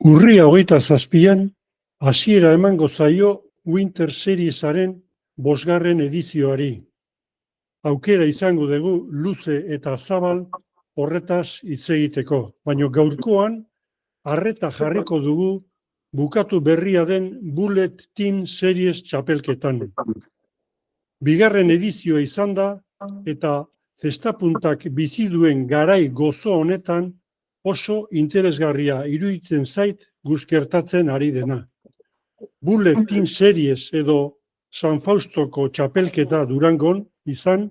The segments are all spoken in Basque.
Urria 27an, hasiera emango zaio Winter Seriesaren 5. edizioari. Aukera izango dugu luze eta zabal horretaz hitz egiteko, baina gaurkoan arreta jarriko dugu bukatu berria den Bullet Team Series txapelketan. 2. edizioa izan da eta zestapuntak bizi duen garai gozo honetan oso interesgarria iruditzen zait gertatzen ari dena. Bullet Team Series edo San Faustoko txapelketa Durangon izan,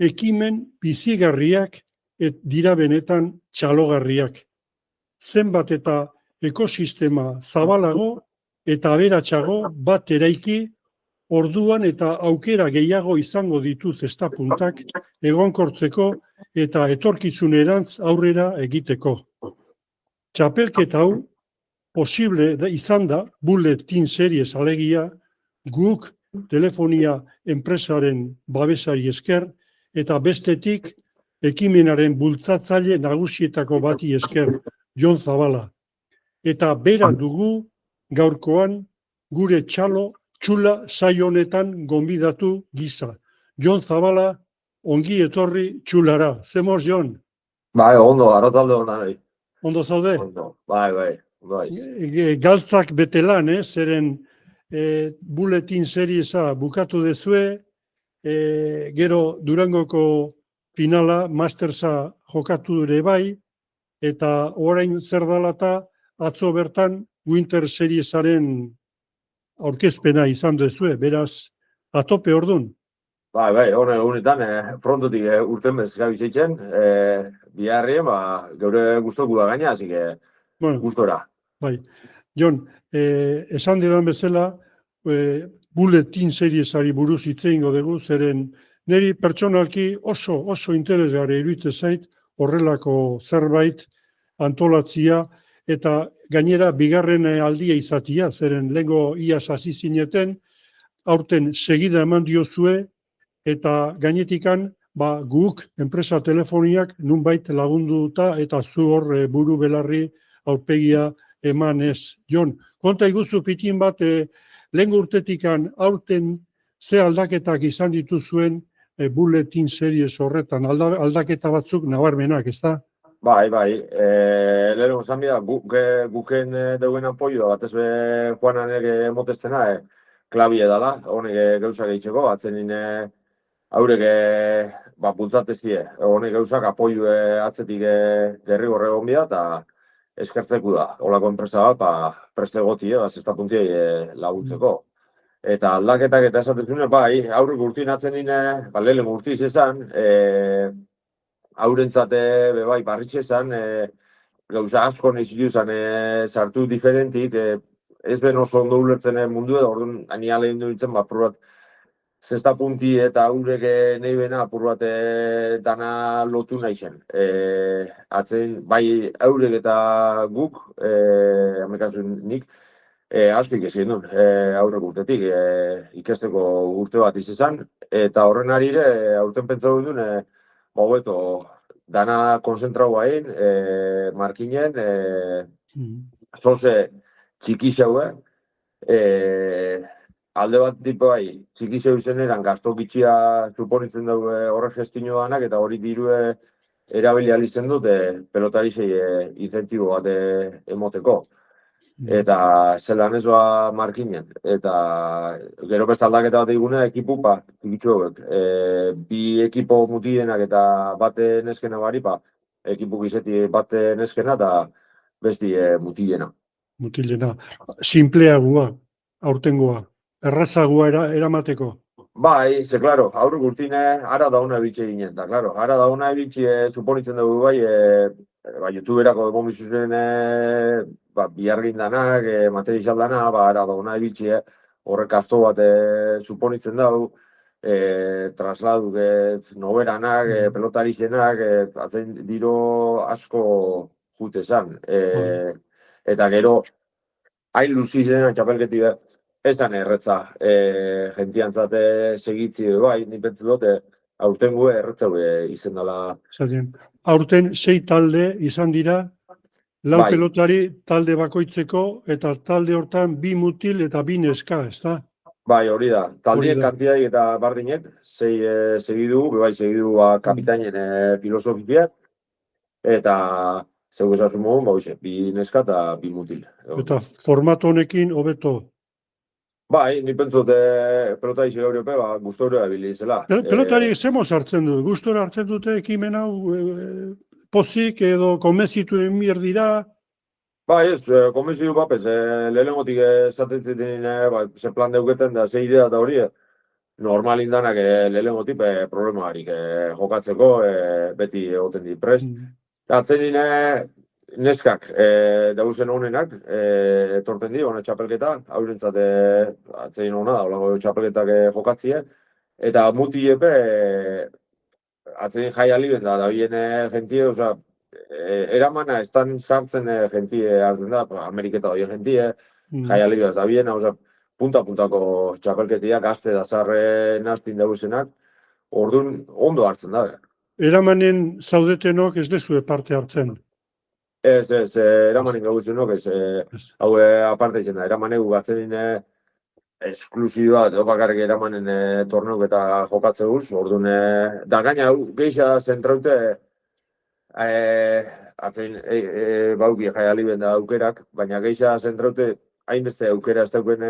ekimen bizigarriak dira benetan txalogarriak. Zenbat eta ekosistema zabalago eta aberatsago bat eraiki, orduan eta aukera gehiago izango ditu zestapuntak egonkortzeko eta etorkizunerantz aurrera egiteko. Txapelketa hau posible izan da Bullet Team Series alegia guk telefonia enpresaren babesari esker eta bestetik ekimenaren bultzatzaile nagusietako bati esker, Jon Zabala. Eta bera dugu gaurkoan gure txula saio honetan gonbidatu gisa. Jon Zabala, ongi etorri txulara. Zemoz, Jon? Bai, ondo, arratzalde hona. Ondo zaude? Ondo, bai, ondo. Galtzak betelan, zeren Bulletin seriesa bukatu dezue, gero Durangoko finala, Mastersa jokatu dure bai, eta orain zer dalata atzo bertan Winter Seriesaren aurkezpena izan dezue, beraz, atope ordun. Bai, honetan, frontotik urten bez gabizitzen, biharrien, geure guztoku da gaina, hasi que gustora. Bai, Jon, esan didan bezala, Bulletin Seriesari buruz hitz egingo dugu, zeren niri pertsonalki oso interesgarri iruditzen zait horrelako zerbait antolatzia, eta gainera 2. aldia izatia, zeren lehengo iaz hasi zineten, aurten segida eman diozue, eta gainetikan guk enpresa telefoniak nunbait lagunduta eta zu hor buru belarri aurpegia eman ez. Jon, konta iguzu pitin bat, lehengo urtetikan aurten ze aldaketak izan dituzuen Bulletin Series horretan, aldaketa batzuk nabarmenak, ez da? Bai, lehenu esan bida, guken deuen apoioa, batez be Juanak emotestena, klabie dala, honek gauzak egitxeko, atzenin haurek bultzateztie, honek gauzak apoio atzetik gerri horre gonbida, eta eskertzeku da, holako enpresa bat, preste goti, zestapuntiei laguntzeko. Eta aldaketak eta esatezune, aurrek urtin atzenin, lehen urtiz esan, haurentzate barritxe esan, gauza asko nezitu esan sartu diferentik, ez ben oso ondo ulertzen mundu edo, orduan ani alein duitzen, apur bat zestapunti eta haurek nahi bena apur bat dana lotu nahi zen. Atzen, bai haurek eta guk, amekazun nik, asko ikesien duen, aurrek urtetik, ikesteko urte bat izan, eta horren arire, aurten pentsatu duen, hobeto, dana konzentrau hain, markinen, zoze txikixau, alde bat tipu txikixau zen eran, gaztokitxia suponitzen dugu horre gestino danak, eta hori dirue erabili alizen dut, pelotarizei incentibo bat emoteko. Eta zelan ez markinen. Eta gero besta aldaketa bat egune, ekipu, txikitxu hauek. Bi ekipo mutienak eta bate neskena bari, ekipu gizeti bate neskena eta besti mutilena. Mutilena. Simpleagua, aurtengoa. Errazagua eramateko. Bai, ze, klaro, aurrek urtine ara dauna ebitxe ginen. Eta, klaro, ara dauna ebitxe suponitzen dugu youtuberako demon bizuzen bihargin danak, material dana, ara dauna ebitxe horrek azto bat suponitzen dugu, trasladuk, noberanak, pelotarixenak, atzen diro asko jute zan. Eta gero, hain luzizen txapelketi ez da erretza jentiantzate segitzi edo nipentzu dute, aurten gue erretza izen dela. Aurten 6 talde izan dira, lau Bai. pelotari talde bakoitzeko, eta talde hortan bi mutil eta bi neska, ezta? Bai, hori da. Taldien Hori da. kantiai eta bardinek, segidu, segidu kapitainen filosofia, eta zeu esatzen mogun, bi neska eta bi mutil. Eta formato honekin hobeto. Bai, ni pentsot pelota izi Europe, gustora erabili izela. Pelotari zemoz hartzen dut, gustora hartzen dute ekimen hau, pozik edo konbentzitu emier dira. Bai, ez, konbentzitu papez, lehenengotik esatetzen ze plan deuketen da, ze idea eta hori, normal indanak lehenengotik problemarik jokatzeko, beti egoten di prest. Atzenin neskak dauzen honenak, etorten di, hone txapelketa, haurentzat atzenin hona da, holango txapelketak jokatzie, eta mutiepe atzenin jai aliben da bien jentie, oza, eramana estan sartzen jentie hartzen da, Ameriketa doien jentie, jai alibaz da bien, oza, punta-puntako txapelketiak, aste da zarre nastin dauzenak, orduan ondo hartzen da. Eramanen zaudetenok ez dezue parte hartzen. Ez, eramanen gauzenok, hau aparte izan da, eramanegu gatzen esklusiba, bakarrik eramanen torneuk eta jokatze guz, orduan, da gaina geisha zentraute, atzein, bauki jai aliben da aukerak, baina geisha zentraute, hainbeste aukera ez dauken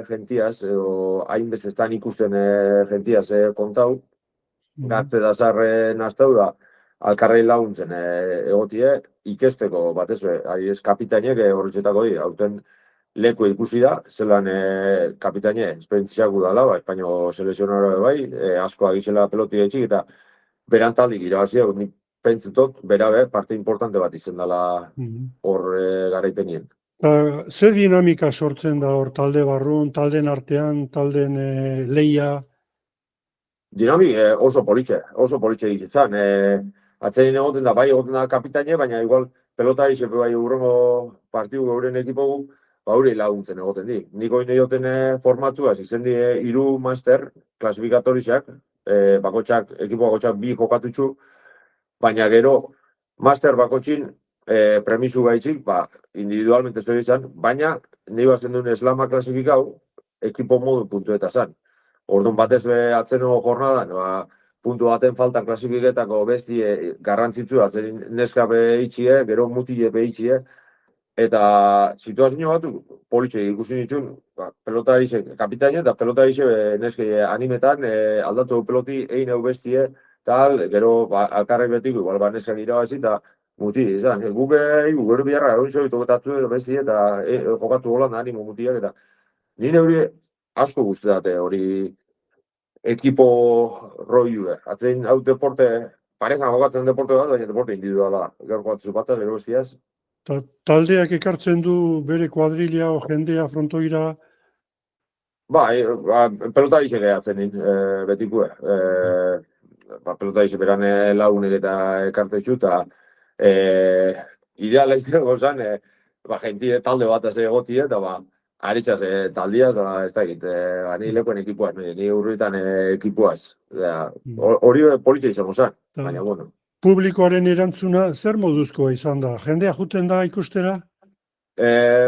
gentiaz, edo hainbeste ez ikusten gentiaz kontau, gazte da zarren azteu da, alkarrei laguntzen egotie, ikesteko batez, adibidez kapitainek horretxetako di, hauten leku ikusi da, zelan kapitaine esperientziaku dala, Espainio selezionara bai, asko agizela peloti etxik, eta berantaldik irabazia, nik pentsetot, berabe, parte importante bat izen dela hor garaipenien. Ze dinamika sortzen da hor talde barrun, talden artean, talden leia? Dinamik oso politxe egiten zen. Atzein egoten da, bai egoten da kapitaine, baina igual pelotari sepe bai urrengo partidu gauren ekipogu, hori laguntzen egoten di. Niko ino joten formatuaz, izen di iru master klasifikatoriak, ekipo bakotxak bi jokatutxu, baina gero master bakotxin premisu gaitxik, individualmente zori izan, baina nahi bazten duen eslama klasifikau, ekipo modu puntueta zan. Orduan batez atzeno jornadan, puntu baten faltan klasifiketako besti garrantzitzu, atzen neska behitxie, gero mutile behitxie, eta situazio batu politxe ikusi nituen, pelotarixe kapitaine eta pelotarixe neske animetan aldatu peloti egin hau bestie, tal, gero alkarrek betiko, igual neskak irabazi, eta muti, izan, gero biharra erontxo itoketatzu bestie, eta jokatu holan da animo mutiak, eta nire hori asko guztetate hori ekipo roiu. Atzein hau deporte, parejan jokatzen deporte bat, baina deporte individuala. Gero jokatzen bataz, gero bestiaz. Taldeak ekartzen du bere kuadrilla o jendea frontoira? Bai, pelotarixe gehatzen nin, betikue. Pelotarixe beran lagunek eta ekartetxu, eta ideala izango zen, jentie talde bat ez egotie, eta aritxaz taldiaz, ez da egit, ni lekoen ekipuaz, ni urritan ekipuaz. Hori politxe izango zen, baina bueno. Publikoaren erantzuna zer moduzkoa izan da? Jendea juten da ikustera?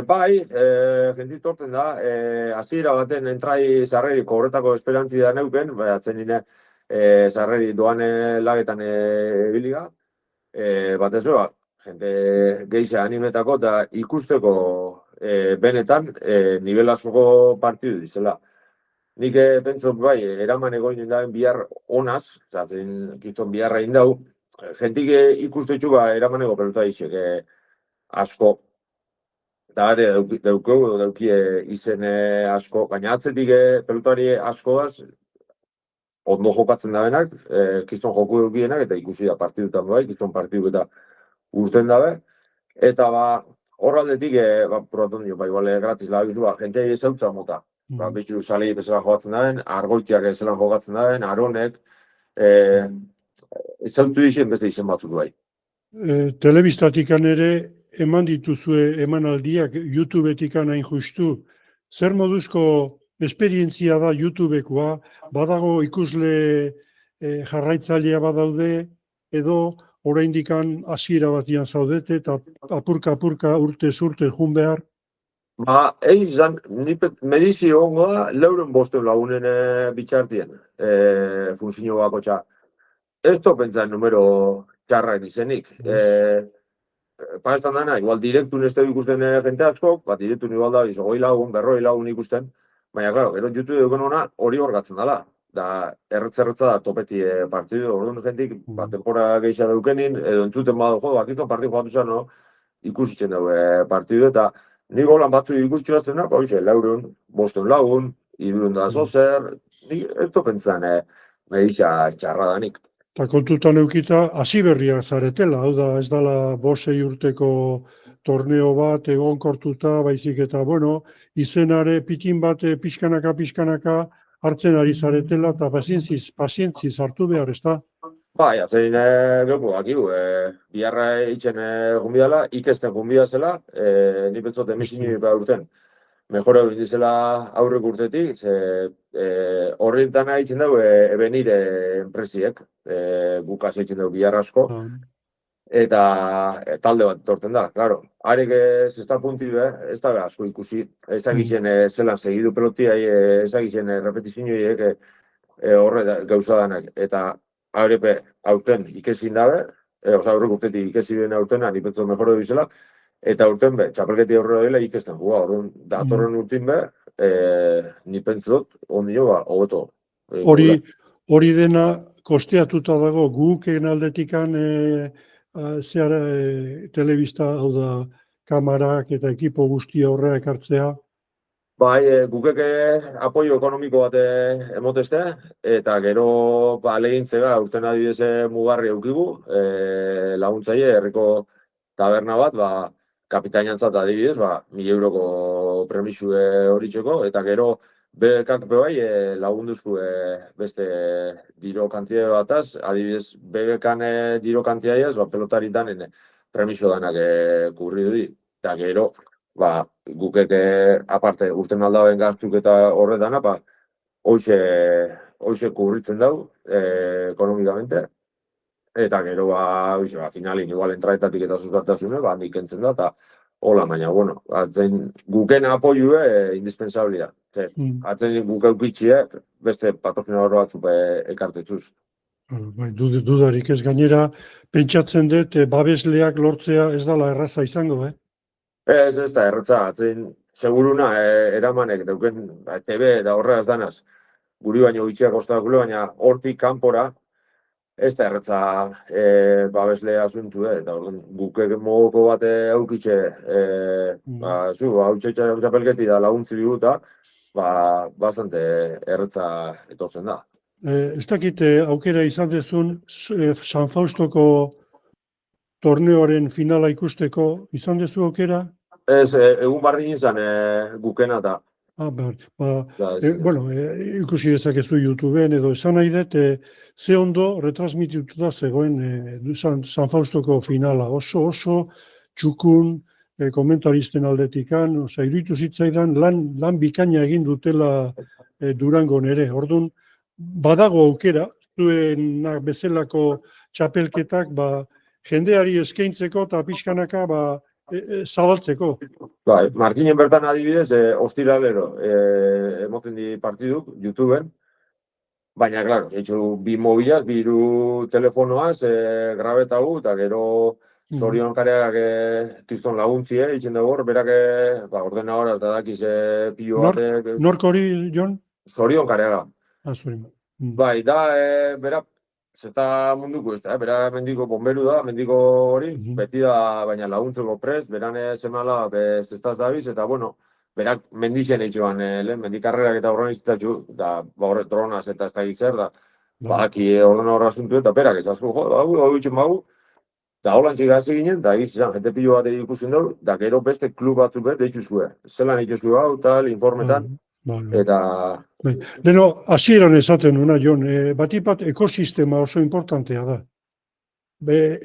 Bai, jendit torten da, hasiera baten entrai zarreri horretako esperantzi da neuken, atzen nire zarreri doan lagetan ebiliga, batez jende gehize animetako eta ikusteko benetan nivel askoko partidu dizela. Nik pentsot bai, eraman egoinen da bihar onaz, zaten kiston biharra indau, jentik ikustetxu eramaneko pelota izek asko. Eta daukie izen asko, baina atzetik pelotari asko daz, ondo jokatzen da benak, kiston joku dukienak, eta ikusi da partidutan bai, kiston partidu eta urten dabe. Eta horraldetik, probaton dio, igual gratis lagizu, jentea ezautza mota. Bitxu sali bezala jokatzen daben, argoitiak ezelan jokatzen daben, aronek, ezautu dixen beste izen batzuk bai. Telebistatikan ere eman dituzue emanaldiak YouTubeetikan hain justu. Zer moduzko esperientzia da YouTubekoa? Badago ikusle jarraitzailea badaude, edo oraindikan hasiera batian zaudete, eta apurka urtez urte jun behar. Ba, izan, medizio ongoa, leuren bosten lagunen bitxartien, funzio bako txa. Ez to pentsan numero txarrak dizenik. Paestan dana, igual direktun ez ikusten jente asko, direktun igual da, 20 lagun, 40 lagun ikusten, baina, klaro, gero YouTube duken hona hori horgatzen dela. Da, erretza da topeti partidu, orduan jentik, tempora gehiago daukenin, edo entzuten badu jo, bakito partidu joatu zen, no? Ikusitzen daue partidu, eta nik holan batzu ikustu aztenak, hoxe, laurun, bosten lagun, idurun da zozer, nik ez to pentsan medizia txarra danik. Eta kontutan eukita, hasi berriak zaretela, hau da, ez dala 5-6 urteko torneo bat egonkortuta, baizik eta, bueno, izenare pitin bat pixkanaka hartzen ari zaretela, eta pazientziz hartu behar, ez da? Bai, atzein gauko, akibu, biharra itxen gumbiala, ikesten gumbia zela, ni pentsot emisini urten. Mejora hori dizela aurrek urtetik, horretan haitzen dugu ebenire enpresiek, gukaz haitzen dugu bihar asko, eta talde bat torten da, klaro. Arek ez da punti ez da asko ikusi, ezagitzen zelan segidu pelotia, ezagitzen repetizinioiek horre gauza danak, eta haurepe aurten ikesin dabe, aurrek urtetik ikesien aurten, anipetzo mejora hori dizela, eta urten be, txapelketi aurrera dela ikesten gua, datorren urtin be, ni pentsot, ondio ba, hobeto. Hori dena kosteatuta dago, guken aldetikan telebista, hau da, kamarak eta ekipo guztia horrela ekartzea. Bai, gukeke apoio ekonomiko bat emoteste, eta gero lehintzega urten adibidez mugarri eukigu, laguntzaile herriko taberna bat, kapitainantzat adibidez, 1.000 euroko premisu horitzeko, eta gero BBK bai lagunduzku beste diro kantia bataz, adibidez BBK diro kantiaiaz, pelotari danen premisu danak kurri dudi, eta gero gukek aparte urten aldaben gaztuk eta horretana, hoxe kurritzen dau ekonomikamente, eta gero finalin igual entraetatik eta sustatasune, handik entzen da, eta hola, baina, bueno, atzen guken apoiue indispensablia. Atzen guke ukitxie, beste patrocinador batzuk ekartetzuz. Bai, dudarik ez gainera, pentsatzen dut, babesleak lortzea ez dala erraza izango, Ez da, erratza, atzen seguruna eramanek dauken TV eta horregaz danaz, guri baino gitxiak ostakule, baina hortik kanpora, ez da erratza babesle asuntu, eta gukek mogoko bat aukitxe, hau txapelketi da laguntzi biguta, bastante erratza etortzen da. Ez dakite aukera izan dezun, San Faustoko torneoaren finala ikusteko, izan dezu aukera? Ez, egun bardin izan gukena eta. Bueno, ikusi dezakezu YouTubeen edo esan nahi dut, ze ondo retransmitituta zegoen San Faustoko finala. Oso txukun komentaristen aldetikan, iruditu zitzaidan lan bikaina egin dutela Durangon ere. Orduan, badago aukera, zuenak bezalako txapelketak, jendeari eskaintzeko eta pixkanaka zabaltzeko. Markinen bertan adibidez, ostiralero emoten di partiduk, YouTubeen, baina, klaro, eitzu bi mobilaz, bi hiru telefonoaz, grabetagu, eta gero Zorion kareak kriston laguntzie, eitzen dugu hor, berak ordena horaz da dakiz pilo batek. Nork hori, Jon? Zorion kareaga. Bai, da, berak, zeta munduko ez da, bera mendiko bomberu da, mendiko hori, beti da, baina laguntzeko prest, beran zemala, zestaz dabiz, eta, bueno, berak mendixen eitxoan, mendikarrerak eta horren izitatxu, da, dronaz eta ez da gizzer, da, aki ordena horra asuntu, eta berak ez asko, hau itxen bagu, da, holan txigaz ginen, da, egizizan, jente pilo bat ikusten dugu, da, gero beste klub batzu bet, eitxuzue, zelan eitxuzu hau, tal, informetan, eta... Leno, hasieran esaten nuna, Jon, batipat ekosistema oso importantea da.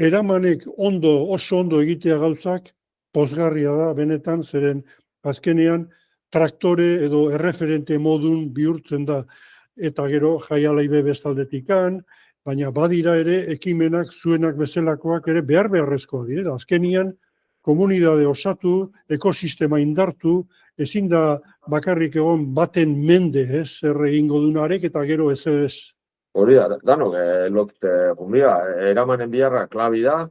Eramanek oso ondo egitea gauzak, pozgarria da, benetan, zeren azkenean traktore edo erreferente modun bihurtzen da. Eta gero, jaialaibe bestaldetikan, baina badira ere ekimenak zuenak bezalakoak ere beharrezkoak direla. Azkenian, komunidade osatu, ekosistema indartu, ezin da bakarrik egon baten mende, zer egingo dunarek eta gero ez. Hori da, danok, jumbia, eramanen biharra klabi da,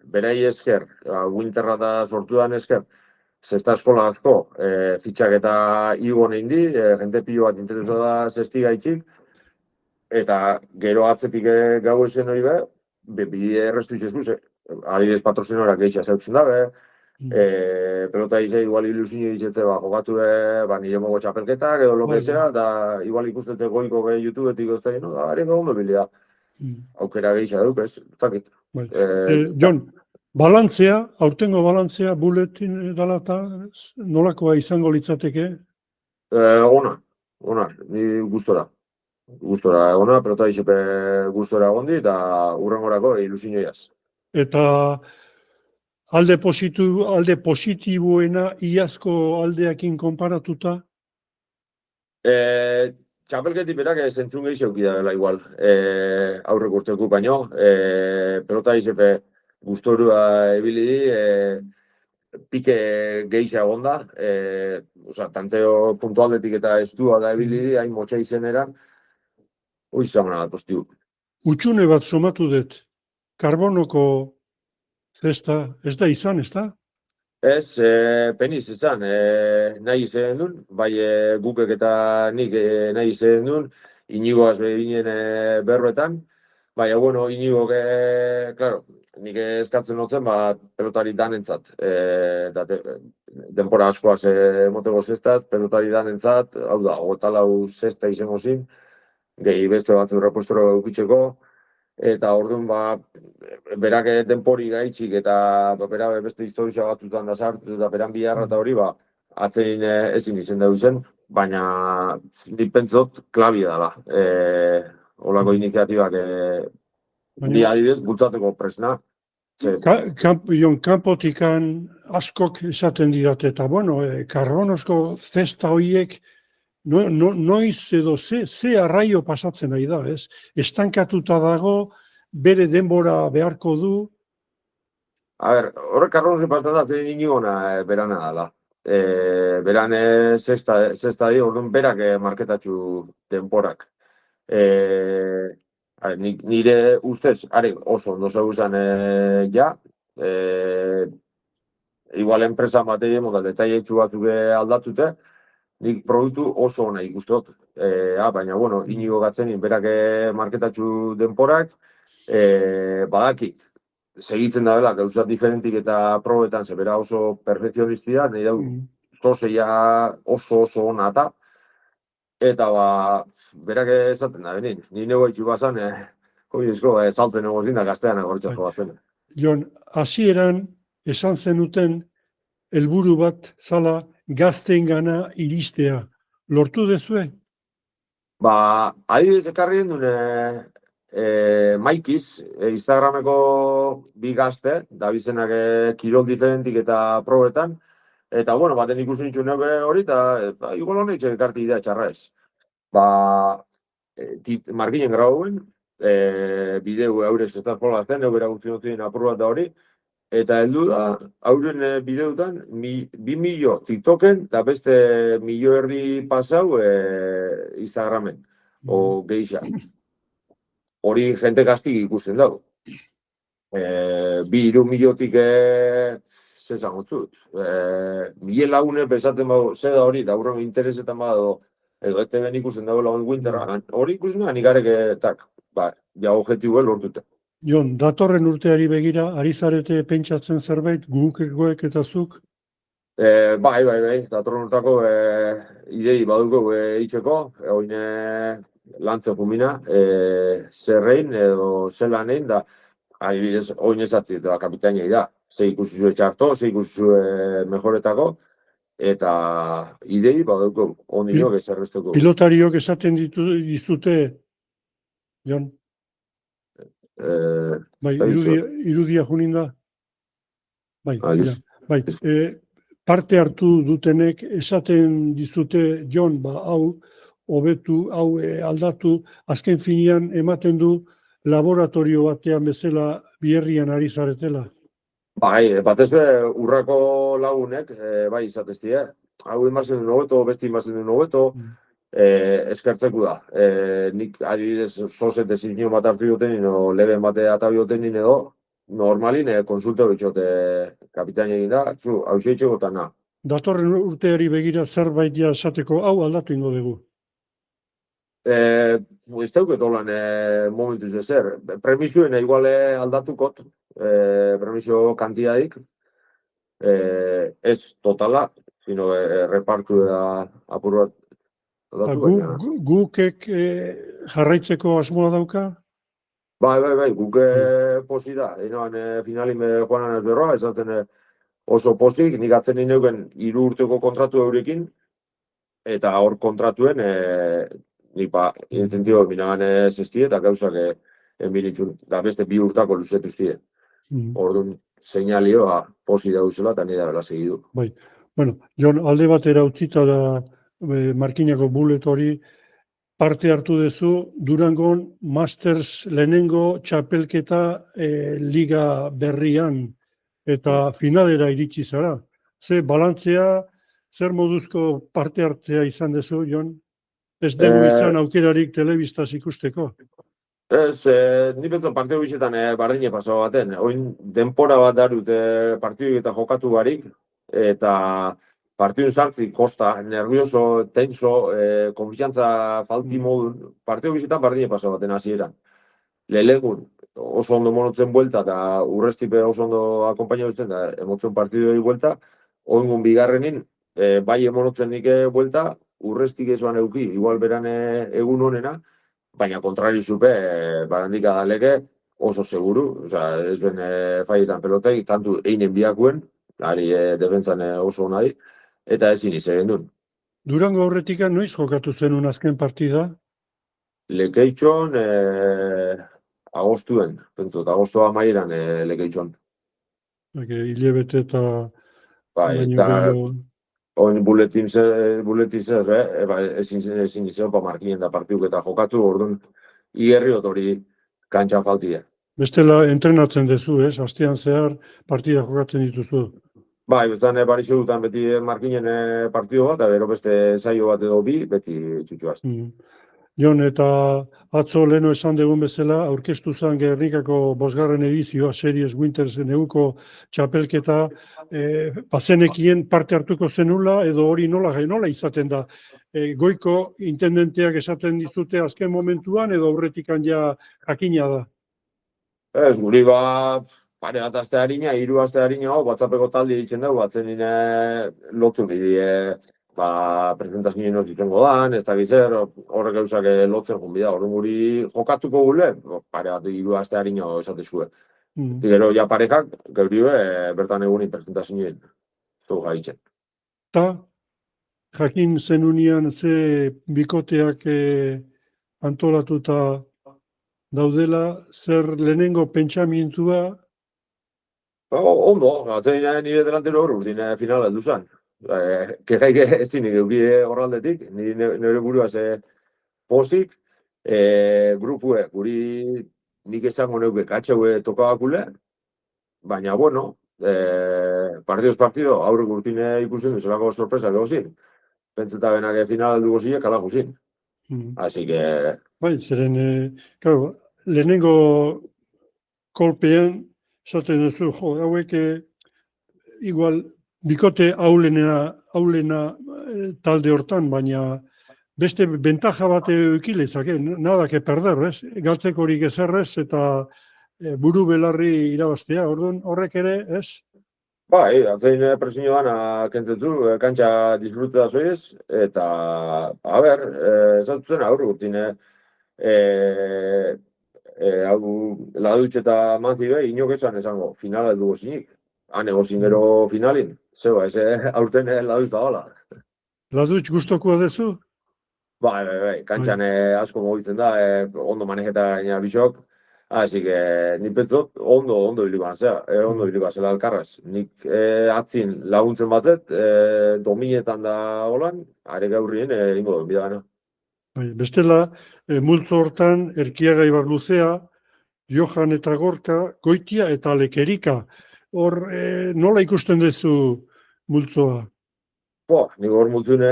berei esker, winterra da sortu dan esker, zesta eskola asko, fitxak eta igo nein di, jente pilo bat interesu da zesti gaitxik, eta gero atzetik gau esen hori bide errestu itxezku, adibidez patrozinorak geitxa zeutzen dabe, pelota izai igual ilusinio ditzetze jokatu nire mogo txapelketak edo lokezea, eta igual ikustete goiko YouTubeetik ez da, da garen ondo bilia. Aukera gehiago duk, ez? Zakit. Jon, balantzea, aurtengo balantzea, buletin dela eta nolakoa izango litzateke? Ona, ni gustora. Gustora egona, pelota izepe gustora egondi, eta urrengorako ilusinioiaz. Eta alde positiboena iazko aldeakin konparatuta? Txapelketi berak zentzun gehiago da dela igual, aurrek urteku baino, pelota izepe gustorua ebili di, pike gehiago onda, tanteo puntualdetik eta estua da ebili di, hain motxa izeneran, hori zamana bat postiu. Utxune bat somatu dut, karbonoko zesta, ez da izan, ez da? Ez, peniz izan, nahi izan duen, bai gukek eta nik nahi izan duen, inigoaz behinen berbetan, baina, bueno, inigok, klaro, nik eskatzen notzen, pelotari danentzat, denpora askoaz motego zestaz, pelotari danentzat, hau da, 24 zesta izango zin, gehi beste bat repuestoro eukitzeko, eta orduan, berak denpori gaitxik eta berak beste historia batzutan da sartu eta beran biharra eta hori, atzein ezin izen dugu zen, baina nik pentsot klabia dela. Olako iniziatibak bi adibidez bultzateko presna. Kanpotikan askok esaten didate eta, bueno, karbonosko zesta horiek noiz edo ze arraio pasatzen nahi da, ez? Estankatuta dago, bere denbora beharko du. A ber, horrek karbonosi pasatzen da, zein inigona berana dela. Beran zesta di, orduan berak marketatxu denporak. Nire ustez, oso ondo zeu izan ja, igual enpresan bat egin, detailetxu batzuk aldatute, nik produktu oso ona ikustot. Baina, bueno, inigo gatzenin, berak marketatxu denporak, badakit, segitzen da dela, gauzat diferentik eta probetan, zebera oso perfekzionistia, nahi dau, zozeia oso ona eta berak esaten da, benin, ni nego haitxu bazan, saltzen ego zin da gaztean egortzat joatzen. Jon, hasieran esan zenuten helburu bat zala gazteengana iristea. Lortu dezue? Adibidez ekarri duen Maikiz, Instagrameko bi gazte, da bizenak kirol diferentik eta probetan, eta, bueno, baten ikusi nintxu nebe hori, eta igual honek ekarti idea txarra ez. Markinen grauen, bideu eurez ez da espolazten, eubera gutzi notzien apur bat da hori, eta heldu da, hauren bideutan, 2.000.000 TikToken, eta beste 1.000.000 pasau Instagramen, o geixa. Hori jente gaztik ikusten dago. 2-3.000.000tik zezan gotzut. 1.000 lagune bezaten bago, zer da hori, da hurren interesetan bado, edo ete ben ikusten dago lagun winterra, hori ikusten da, nik arek, ja objetibu lortute. Jon, datorren urteari begira, ari zarete pentsatzen zerbait, gukekoek eta zuk? Bai, datorren urtako idei baduko itxeko, oine lantzen jumina, zerrein edo zelanein, da, adibidez, oin ezatzi eta kapitainei da. Ze ikusi zuen txarto, ze ikusi zuen mejoretako, eta idei baduko, ondinok ezerrezteko. Pilotariok esaten dizute, Jon? Irudia junin da? Parte hartu dutenek esaten dizute, Jon, hau, hobetu, hau aldatu, azken finean ematen du laboratorio batean bezala bierrian ari zaretela. Bai, batez be urrako lagunek, bai izateztie, hau inbazen duen hobeto, beste inbazen duen hobeto, eskertzeku da. Nik adibidez sozet ezin bat hartu duten, ino leben bate atabi duten edo, normalin konsulta bitxote kapitain egin da, hau xeitxeko eta na. Datorren urteari begira zerbait ja esateko, hau aldatu ingo dugu. Ez dauket holan momentuz ezer. Premisuen igual aldatukot, premisio kantidadik, ez totala, sino repartu da apur bat aldatu baina. Gukek jarraitzeko asmoa dauka? Bai, guk posi da. Enoan finalin joanan ez berroa, esaten oso posik, nik atzen nineuken 3 urteko kontratu eurekin, eta hor kontratuen nik incentibo minagan zestie eta gauzak enbinitxun, da beste 2 urtako luzetuztie. Orduan, seinalioa posi dauzela eta nire dara segidu. Bai, bueno, Jon, alde batera utzita da Markinako bullet hori, parte hartu duzu Durangon Masters lehenengo txapelketa liga berrian eta finalera iritsi zara. Ze balantzea, zer moduzko parte hartzea izan duzu, Jon? Ez dugu izan aukerarik telebistaz ikusteko. Ez, ni bentzat partio bizetan bardine pasau baten. Oin denpora bat darut partio eta jokatu barik, eta partioen sartzi kosta, nervioso, tenso, konfiantza falti modun, partio bizetan bardine pasau baten hasieran. Lehelegun oso ondo monotzen buelta, eta urrestipe oso ondo akompaina duzten, da emotzen partiduei buelta, oingun bigarrenin, bai emonotzen nik buelta, urrestik ezuan euki, igual beran egun honena, baina kontrari zupe, barandik adaleke oso seguru, ez ben faietan pelotei, tantu einen biakuen, ari defentzan oso nahi, eta ezin izan duen. Durango aurretik noiz jokatu zenun azken partida? Lekeitxon agostuen, pentsot, agostoa mairan lekeitxon. Hilebete eta Bai, eta oin buletin zer, ezin izan Markinen da partiuk eta jokatu, orduan, igerriot hori kantxa faltia. Bestela entrenatzen dezu, ez? Astean zehar partida jokatzen dituzu. Bai, bestan barixo dutan beti Markinen partido bat, eta gero beste saio bat edo bi, beti txutxuaz. Jon, eta atzo leno esan dugun bezala, aurkeztu zen Gernikako 5. edizioa Series Winters neguko txapelketa, bazenekien parte hartuko zenula, edo hori nola izaten da? Goiko intendenteak esaten dizute azken momentuan, edo aurretikan ja jakina da? Ez, guri pare bat aste harina, 3 aste harina, WhatsAppeko talde ditzen dugu, batzen nire lotu nire, presentazioen notizengo dan, ez da gitzer, horrek eusak lotzen junbida, horren guri jokatuko gule, pare bat 3 aste harina esatezue. Gero ja parejak, geuribe, bertan egunin presentazioen, ez dugu gaitzen. Ta, jakin zenunian ze bikoteak antolatuta daudela, zer lehenengo pentsamientua? Ondo, atzen nire delantero hor urdin final heldu zen. Kejaik ez dinik eukide horraldetik, nire buruaz postik, grupue, guri nik esango neuke katxeue tokabakule, baina, bueno, partiduz partido, aurrek urtine ikusten duzulako sorpresa egozin. Pentseta benak final heldu gozile, kala gozin. Así que... Bai, zeren, lehenengo kolpean, esaten duzu, hauek igual bikote aulena talde hortan, baina beste bentaja bat eukilezak, nada que perder, ez? Galtzekorik ezerrez eta buru belarri irabaztea, orduan horrek ere, ez? Bai, atzein presinio gana kentetu, kantxa disfruta zoiz, eta, esatzen aurre gurtine, hau ladutxe eta manzibe, inok esango, finala dugu zinik. Han egozin gero finalin, zeba, ez aurten ladutza bala. Ladutx guztokoa dezu? Bai, kantxan asko mogitzen da, ondo manejeta gaina bisok, así que nik petzot ondo bilikoan zera, ondo bilikoan zela alkarraz. Nik atzin laguntzen batzet, dominetan da holan, are gaurrien ingo duen bidagana. Bai, bestela, multzo hortan, Erkiaga Ibarluzea, Johan eta Gorka, Goitia eta Lekerika. Hor, nola ikusten duzu multzoa? Nik hor multzune,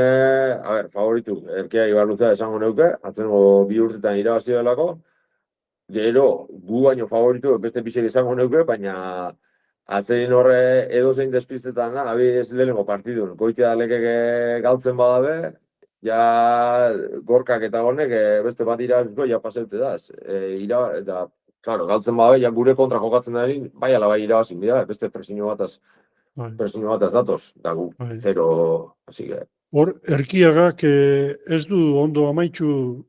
favoritu, Erkea Ibarluzea esango neuke, atzengo 2 urtetan irabazi delako. Gero, gu baino favoritu, beste pixek esango neuke, baina atzein horre edozein despistetan, abiz lehenengo partidun. Goitia da lekeke galtzen badabe, ja Gorkak eta honek beste bat irabaziko, ja paseute daz. Eta, claro, galtzen badabe, ja gure kontra jokatzen da bai ala bai irabazin dira, beste presiño bataz datoz, da gu, Bai. 0, así que... Hor, Erkiagak ez du ondo amaitxu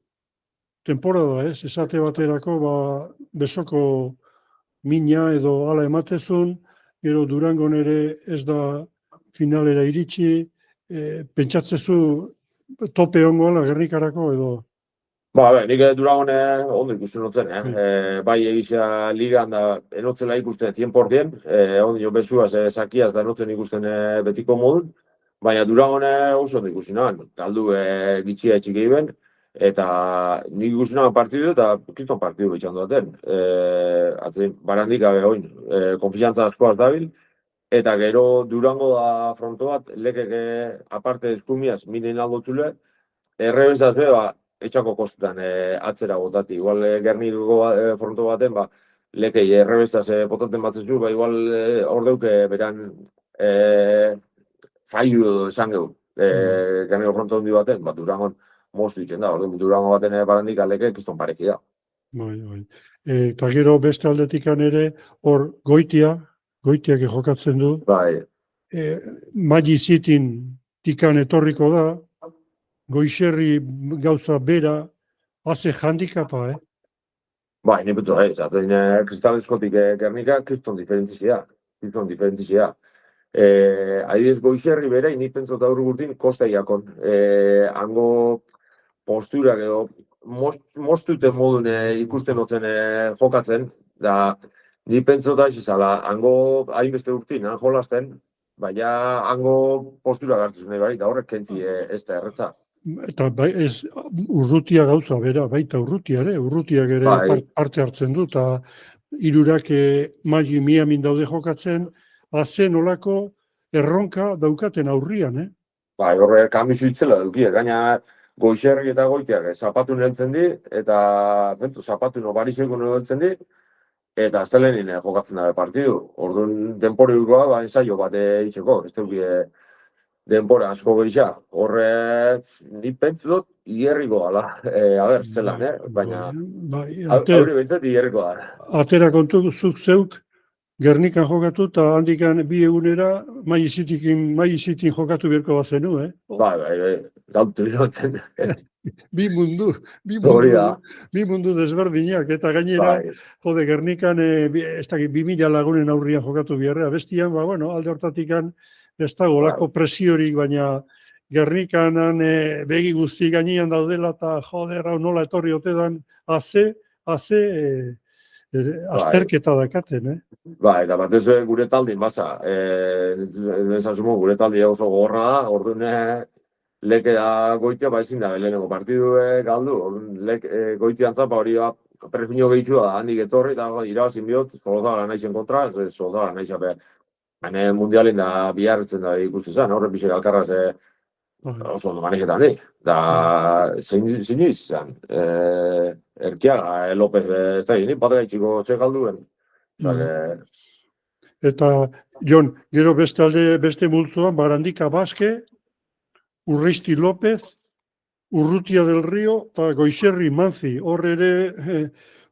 temporada, ez? Esate baterako, besoko mina edo hala ematezun, gero Durangon ere ez da finalera iritsi, pentsatzezu tope ongoala Gernikarako edo... Nik Durangone ondo ikusten notzen, bai egizia ligan da enotzela ikusten 100%, ondo bezuaz, sakiaz da enotzen ikusten betiko modun, baina Durangone oso ondo ikusten noan, galdu gitxia etxik egin, eta nik ikusten noan partidu eta kriston partidu betxan duaten. Barandik gabe oin, konfiantza askoaz dabil, eta gero Durango da fronto bat, lekeke aparte eskumiaz, minen aldotzule, errebenzaz be, etxako kostetan atzera botati. Igual Gerniruko fronto baten, lekei errebenzaz botaten batzezu, igual ordeuke beran faiu edo esan gehu. Gerniruko fronto hondi baten, Durangon moztu ditzen da. Durango baten barandik aleke kiston pareki da. Bai. Eta gero beste aldetikan ere, hor Goitiak jokatzen du. Bai. Magi zitin tikan etorriko da, Goixerri gauza bera, haze handikapa, Bai, ni pentsu, zaten kristaleskotik Gernika kriston diferentzia. Adibidez Goixerri bere, ni pentsu eta gurtin kosta iakon. Hango posturak edo mostuten modun ikusten otzen jokatzen, da ni pentsu da izala, hango hainbeste urtin, jolasten, baina hango postura gartzen nahi da horrek kentzi ez da erretza. Eta ez urrutia gauza bera, baita urrutiak ere parte hartzen du, eta hirurak Magi Miamin daude jokatzen, hazen olako erronka daukaten aurrian, Horre kamisu itzela dukie, gaina Goixerri eta Goitiak zapatu neltzen di, eta zapatu no barizeko neltzen di, eta aztelenin jokatzen dabe partidu. Orduan denporikoa ensaio bat itxeko, ez dukie denpora asko gehiago. Horre, ni pentsu dut, hierriko dala. Zelan, baina haure bentsat hierriko dala. Atera kontu zuk zeuk, Gernikan jokatu eta handikan 2 egunera Maizitin jokatu birko bat zenu, Bai, gautu inotzen. Bi mundu desberdinak, eta gainera, Gernikan, ez dakit, 2000 lagunen aurrian jokatu biharrea. Bestian, alde hortatikan, ez dago olako presiorik, baina Gernikanan begi guzti gainean daudela, eta hau nola etorri otedan, azterketa dakaten, Eta batez gure taldin basa. Gure taldi oso gogorra da, orduan leke da Goitia, ezin da lehenengo partidu galdu. Goitian zapa hori prefino gehitxua da, handik etorri, eta irabazin bihot, Solozabala naizen kontra, Solozabala naizape. Baina mundialin da biharretzen da ikustu zen, horren pixek alkarraz oso ondo manejetan nik. Da, zein izan, Erkiaga, López, ez da, nik bat gaitxiko txekalduen. Eta, Jon, gero beste multzoan, Barandika Baske, Urreisti López, Urrutia del Rio, eta Goixerri Manzi. Hor ere,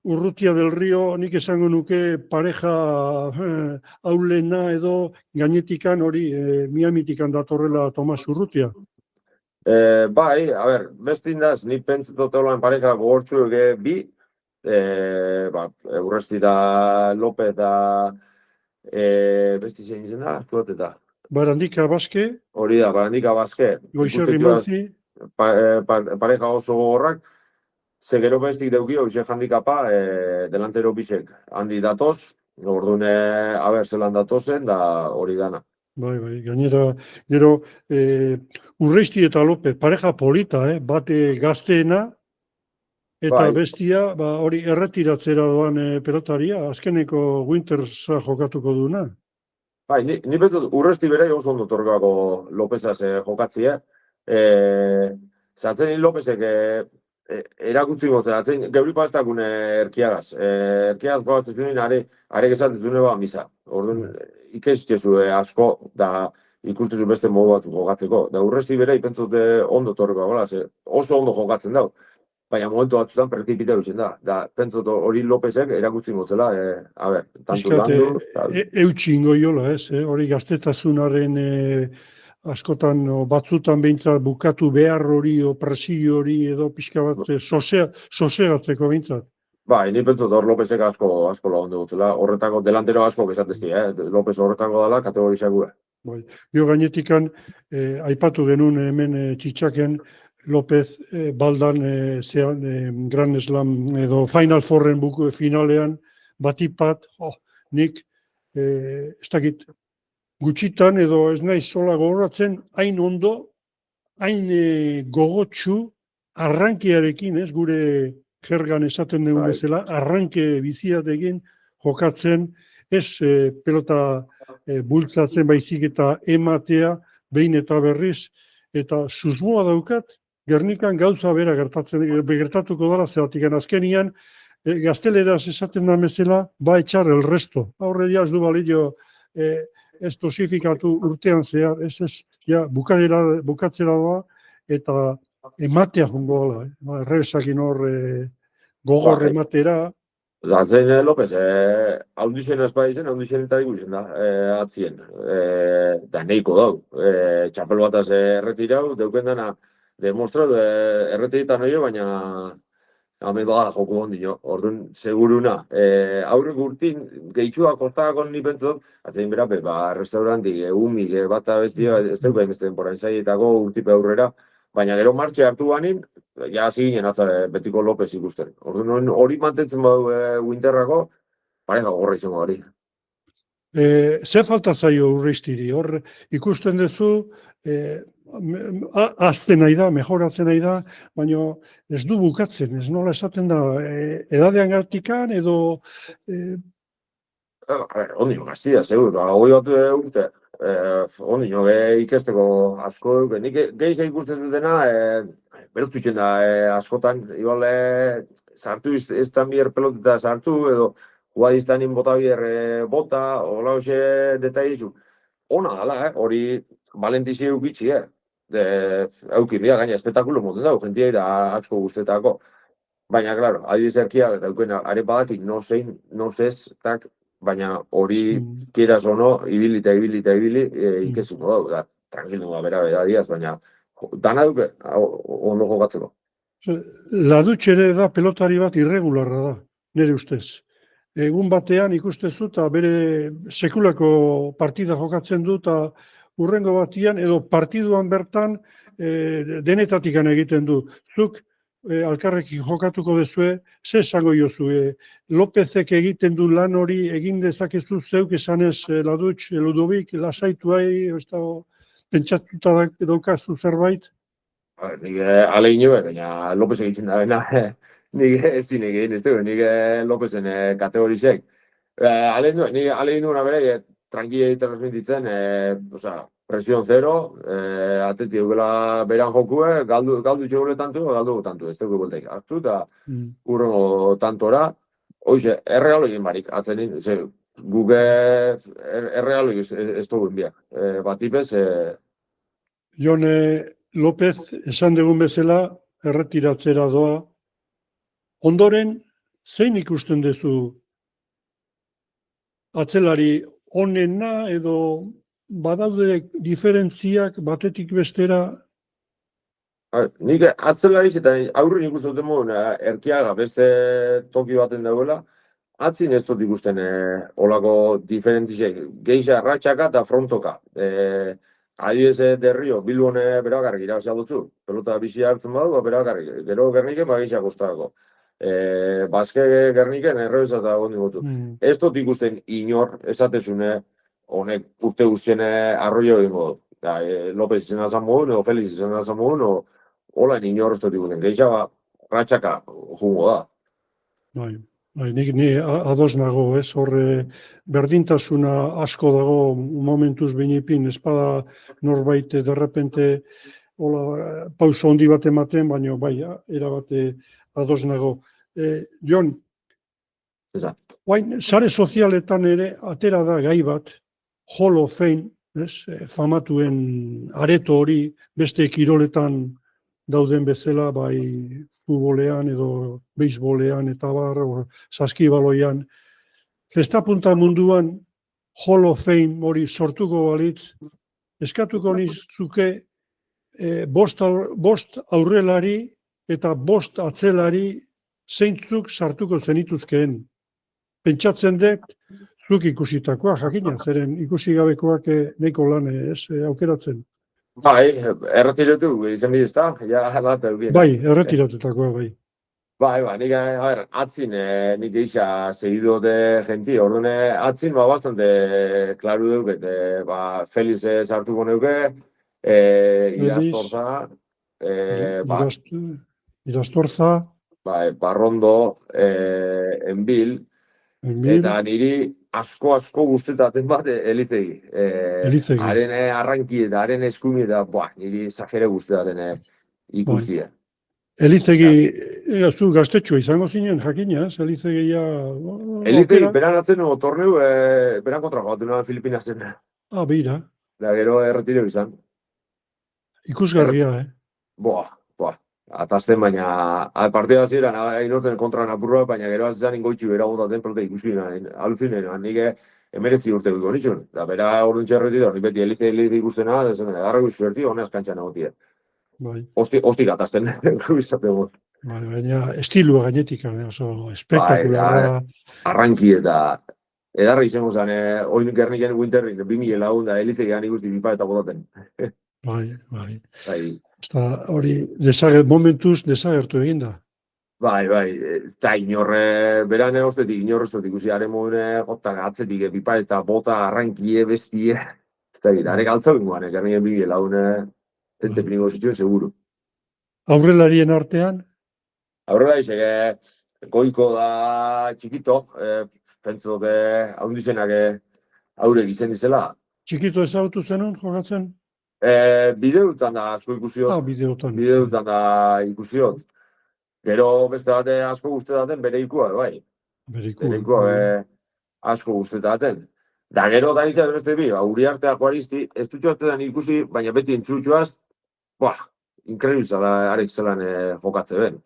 Urrutia del Rio, nik esango nuke pareja aulena edo gainetikan hori, Miamitikan datorrela Tomas Urrutia. Bai, beste indaz, nik pentsatu teoloan pareja gogortzu bi, Urresti da López da beste zein izen da, eta Barandika Baske. Hori da, Barandika Baske. Goixerri Manzi. Pareja oso gogorrak, ze gero bestik deuki hoxe handikapa delantero bisek handi datoz, orduan zelan datozen, da hori dana. Bai, gainera, gero, Urreisti eta Lopez, pareja polita, bate gazteena, eta Bai, bestia, hori erretiratzera doan pelotaria, azkeneko Wintersa jokatuko duna. bai, ni betot Urresti bere oso ondo torgako Lopezaz jokatzia. Zatzen Lopezek erakutzi gotzen, atzen geuri pastakun erkiagaz. Erkiagaz batzen zuen, are gesatzen ba misa. Orduan, ikestzezu asko, da ikustezu beste modu batzuk jokatzeko. Da Urresti bere, ipentzot ondo torgako, oso ondo jokatzen dau. Baina momentu batzutan pertipita dutzen da. Da, pentsot hori Lopezek erakutzi gotzela, tantu Piskat, landu. eutxi ingo jola, hori gaztetasunaren askotan, batzutan behintzat bukatu behar hori, presio hori, edo pixka bat sosegatzeko behintzat. Bai, ni pentsot hor Lopezek asko lagundu gotzela. Horretako delantero asko esatezti, Lopez horretako dela kategorizak gure. Bai. Gio gainetikan, aipatu genuen hemen txitxaken, Lopez baldan Grand Slam edo Final Fourren finalean batipat, nik ez dakit gutxitan edo ez nahi sola gogoratzen hain ondo, hain gogotsu arrankearekin, gure jergan esaten dugun bezala, arranke biziatekin jokatzen, ez pelota bultzatzen baizik eta ematea behin eta berriz, eta susmoa daukat, Gernikan gauza bera gertatuko dara, zeratik azkenian, gazteleraz esaten da bezala, ba etxar el resto. Aurre ez du balio ez dosifikatu urtean zehar, ja, bukatzera da, eta ematea jongo gala. Errebesakin hor gogor ematera. Atzen Lopez, haundixen espai zen, haundixen eta ikusen da, atzien. Da neiko dau. Txapel bataz erretirau, deuken dana, demostratu erretiritan oio, baina hamen bagara joko ondino. Orduan, seguruna. Aurrek urtin, gehitxua kostakon ni pentsot, atzen berape, restaurantik, humik, bata bestia, ez duk behin beste denporain zaietako urtipe aurrera, baina gero martxe hartu banin, ja hasi ginen atza betiko Lopez ikusten. Orduan, hori mantentzen badu Winterrako, pareja gogorra izango hori. Ze falta zaio Urreistiri? Hor ikusten duzu, azten nahi da, mejoratzen nahi da, baina ez du bukatzen, ez nola esaten da, edadean gartikan edo... Ondino, gaztia, seguro, hori bat urte, ondino, ikesteko asko, nik gehiago ikusten dutena, berotutzen da askotan, igual, sartu ez da bier peloteta sartu, edo guadiztanin bota bier bota, hola hoxe detaizu. Ona gala, hori valentizi eukitzi, eukin bia, gaina, espetakulo moten dago, jentia da asko guztetako. Baina, klaro, adibiz erkiak, eta euken, are badakik, no zez, baina hori kieraz ono, ibili, ikezuko dago, da, tranquilu bera diaz, baina dana duke, ondo jokatzeko. Ladutxere da pelotari bat irregularra da, nire ustez. Egun batean ikustezu eta bere sekulako partida jokatzen du eta urrengo batian edo partiduan bertan denetatikan egiten du. Zuk alkarrekin jokatuko dezue, ze esango jozu, Lopezek egiten du lan hori egin dezakezu zeuk esanez Ladutx, Ludovik, lasaituai, pentsatuta daukazu zerbait? Nik alegin jo, baina Lopez egiten da, nik ez dinek egin ez dugu, nik Lopezen kategorizek. Nik alegin duena bere, tranquila transmititzen, presion zero, ateti eukela beran jokue, galdu txegule tantu ez dugu bolteik. Aztu eta urrengo tantora, hoxe, erregalo egin barik, atzenin, guk erregalo ez dugu enbiak. Batipez... Jon Lopez, esan dugun bezala, erretiratzera doa. Ondoren, zein ikusten duzu atzelari onena edo badaude diferentziak batetik bestera? Nik atzelariz eta aurren ikusten duten modun, Erkiaga beste toki baten dagoela, atzin ez dut ikusten olako diferentzizek, geixa ratxaka eta frontoka. Adibidez derrio, Bilbon berabakarrik irabazia dutzu, pelota bizi hartzen badu, berabakarrik, gero Gerniken bageixa kostako. Baske Gerniken errebeza eta gondi gotu. Ez dut ikusten inor, esatezune, honek urte guztien arroio egingo du. Da, Lopez izena zan modun, edo Felix izena zan modun, hola inorreztotik guten. Geixa, ratxaka jungo da. Bai, ni ados nago, ez, horre berdintasuna asko dago momentuz binipin, espada norbait derrepente hola, pauso handi bat ematen, baina bai, erabate ados nago. Jon, Zezan. sare sozialetan ere atera da gai bat, Hall of Fame, ez, famatuen areto hori beste kiroletan dauden bezala, bai futbolean edo beisbolean eta bar, saskibaloian. Zestapunta munduan Hall of Fame hori sortuko balitz, eskatuko nizuke bost aurrelari eta bost atzelari zeintzuk sartuko zenituzkeen. Pentsatzen dut, zuk ikusitakoa, jakina, zeren ikusi gabekoak nahiko lan aukeratzen. Bai, erretiratu izan bidez da, ja, bat eukien. Bai, erretiratutakoa, bai. Bai, nik, atzin, nik eixa segidu de genti, orduan atzin, bastante klaru deuket, Felix sartuko neuke, Irastorza, Irastorza, Barrondo, Enbil, eta niri asko guztetaten bat Elizegi. Elizegi. Haren arranki eta haren eskumi eta niri exagere guztetaten ikustia. Elizegi, zu gaztetxoa izango zinen, jakina, ez? Elizegi ja... Elizegi, beran atzen torneu, beran kontra jogatu nuen Filipinazen. Bira. Da gero erretiro izan. Ikusgarria, Atazten, baina partida ziren, inotzen kontra napurroa, baina gero azizan ingoitxi bera gotaten pelote ikusi aluzinen, nik emeretzi urte duko nitxun. Da bera orduntxe erretiro, nik beti Elizegi ikustena, garra guzti honez kantxan egotia. Ostik atazten, izateko. Baina estilua gainetik, oso espektakularra. Arranki eta edarra izango zen, oin gerniken winterrin, 2000 lagun da Elizegian ikusti bipa eta botaten. Bai. Hori, momentuz desagertu egin da. Bai, eta inorre, berane ostetik, inorreztotik ikusi haren modune, jotak atzetik, bipa eta bota, arrankie, bestie. Ez da, arek altzau ingoan, gerniken 2000 lagun, tente piniko zituen, seguru. Aurrelarien artean? Aurrelari, goiko da txikito, pentsu dute haundizenak aurek izen dizela. Txikito ezagutu zenun, jokatzen? Bideutan da asko ikusiot. Bideutan da ikusiot. Gero beste date asko guzti daten bere ikua, bai. Bere ikua asko guzti daten. Da gero da nintzen beste bi, Uriarte Juaristi, ez dutxoaztetan ikusi, baina beti entzutxoaz, inkredibizala arek zelan jokatze ben.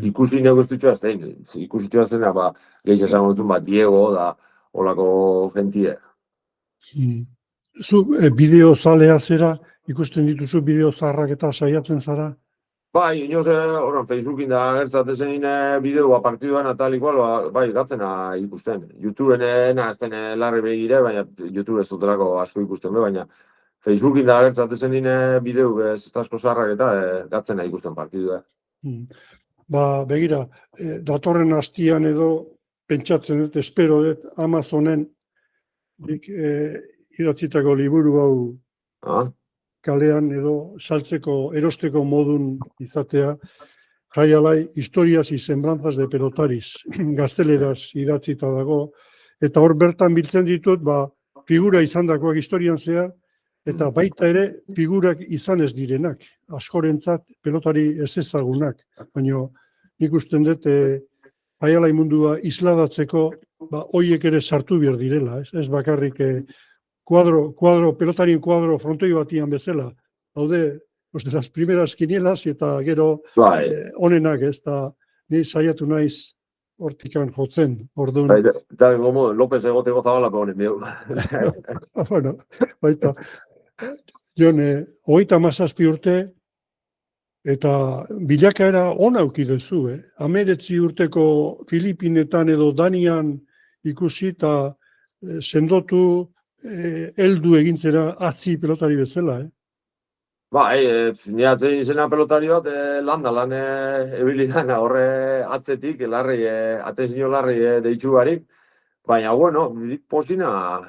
Ikusi nego ez dutxoazten, ikusi dutxoaztena, gehiago esan dutun, Diego, da, holako gentie. Zu bideo zalea zera, ikusten dituzu bideo zaharrak eta saiatzen zara? Bai, inoz, Facebookin da gertzaten zenien bideoa partiduan eta igual, bai, gatzena ikusten. YouTubeen azten larri begire, baina YouTube ez dutelako asko ikusten, baina Facebookin da gertzaten zenien bideo ez asko zaharrak eta gatzena ikusten partidua. Begira, datorren hastian edo pentsatzen dut, espero dut, Amazonen idatzitako liburu hau kalean edo saltzeko, erosteko modun izatea, jaialai, historias y semblanzas de pelotaris, gazteleraz idatzita dago, eta hor bertan biltzen ditut, figura izandakoak historian zehar, eta baita ere figurak izan ez direnak, askorentzat pelotari ez ezagunak, baina nik usten dut, jaialai mundua isladatzeko, hoiek ere sartu behar direla, ez bakarrik pelotarien kuadro frontoi batian bezala, haude, las primeras kinielas eta gero onenak, ez da, ni saiatu naiz hortikan jotzen, orduan. Eta gomo, López egoteko zabalako honen, biau. Bueno, baita. Jon, 37 urte, eta bilakaera ona auki duzu, 19 urteko Filipinetan edo Danian ikusi eta sendotu heldu egintzera atzi pelotari bezala, Ni atzen izena pelotari bat lan ebili gana horre atzetik, aten zino larri deitxu barik, Baina, bueno, posina,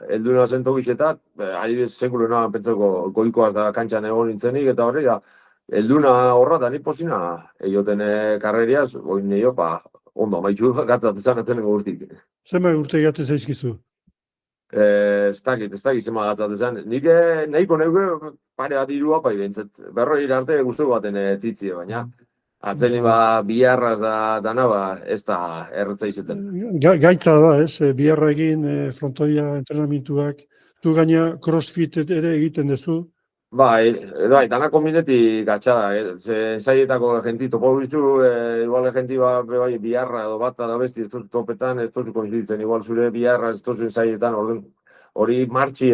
helduna zen tokixetat, adibidez, sekulo nahan pentsako goikoak da kantxan egon nintzenik, eta horri da, helduna horra da, ni posina, eioten karreriaz, oin nio, ondo, maitxu gatzatzen atenengo urtik. Zenbat urte gate zaizkizu? Ez dakit zema gatzatzen zen. Nik nahiko neuke pare bat irua, bai behintzat, berroi arte guztu baten titzie, baina atzeni biharraz da dana, ez da erretza izaten. Gaitza da, ez, biharra egin, frontoia entrenamentuak, zu gaina crossfit ere egiten duzu. Bai, dana kombineti gatxada, zaietako genti topo biztu, igual genti bai biharra edo bata da besti, ez tozu topetan, ez tozu koinziditzen, igual zure biharra ez tozu zaietan, hori martxi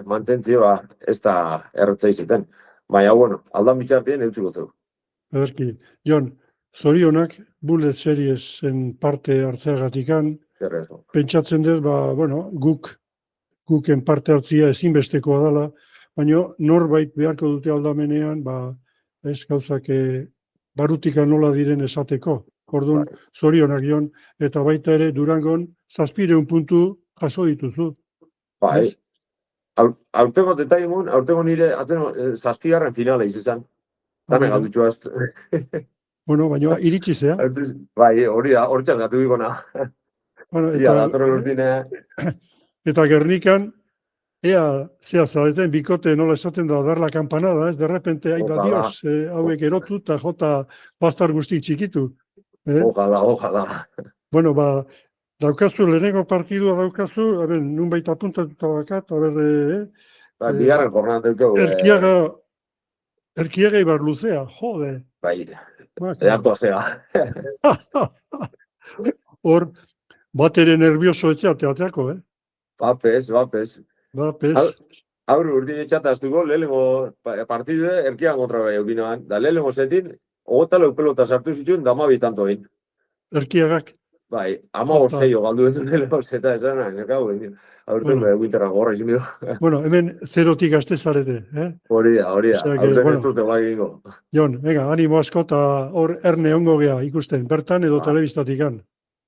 mantentzio ez da erretza izaten. Baina, bueno, aldan bitxartien eutxiko zeu. Ederki, Jon, zorionak Bullet Seriesen parte hartzeagatikan, pentsatzen dut, bueno, guken parte hartzia ezinbestekoa dela, baina norbait beharko dute aldamenean, ez gauzak barutika nola diren esateko. Orduan, zorionak Jon, eta baita ere Durangon 700 puntu jaso dituzu. Bai, aurtengo detaimun, aurtengo nire 7. finala izan. Dana galdutxu azte. Bueno, baina iritsi zea. Bai, hori da, hori txangatu dikona. Eta Gernikan, ea, zea zareten, bikote nola esaten da, dar la campanada, ez? De repente, dios, hauek erotu eta jota bastar guzti txikitu. Ojala. Bueno, daukazu, lehenengo partidua daukazu, nun baita apuntatuta bakat, bigarren jornada dugu. Erkiaga Ibar luzea, jode. Bai, edartu aztega. Hor, bat ere nervioso etxateateako, Bapez. Bapez. Aurru urdin etxataztuko, lehenengo partidu erkiagan kontra bai eukinoan. Da lehenengo zetin, ogotalo pelota sartu zituen, da amabi tanto egin. Erkiagak. Bai, 15 galdu entzun lehenengo zeta esana, nekau egin. Aurten winterra gorra izin bidu. Bueno, hemen 0-tik azte zarete, Hori da. Aurten ez duzte guai egingo. Jon, venga, animo asko eta hor erne ongo gea ikusten, bertan edo telebistatikan.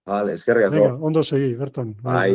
Vale, eskerrik asko. Venga, ondo segi, bertan. Bai,